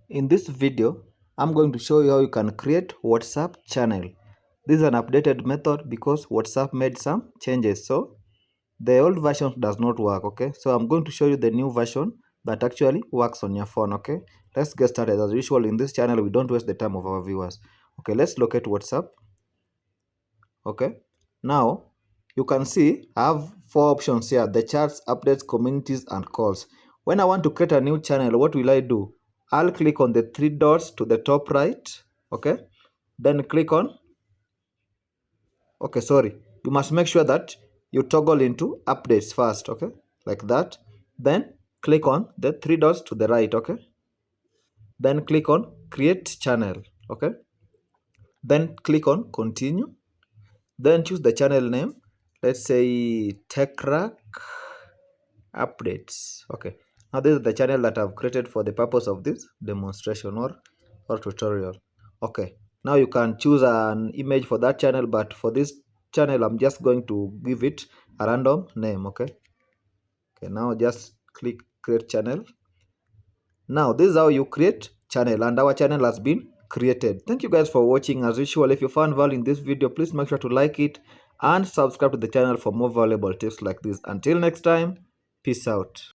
In this video, I'm going to show you how you can create WhatsApp channel. This is an updated method because WhatsApp made some changes. So the old version does not work, okay? So I'm going to show you the new version that actually works on your phone, okay? Let's get started. As usual in this channel, we don't waste the time of our viewers. Okay, let's locate WhatsApp. Okay, now you can see I have four options here: the chats, updates, communities, and calls. When I want to create a new channel, what will I do? I'll click on the three dots to the top right. Okay, then click on you must make sure that you toggle into updates first. Okay, like that. Then click on the three dots to the right. Okay, then click on create channel. Okay, then click on continue. Then choose the channel name. Let's say TechRack Updates. Okay. Now this is the channel that I've created for the purpose of this demonstration or tutorial. Okay. Now you can choose an image for that channel, but for this channel, I'm just going to give it a random name. Okay. Okay. Now just click create channel. Now this is how you create channel, and our channel has been created. Thank you guys for watching. As usual, if you found value in this video, please make sure to like it and subscribe to the channel for more valuable tips like this. Until next time, peace out.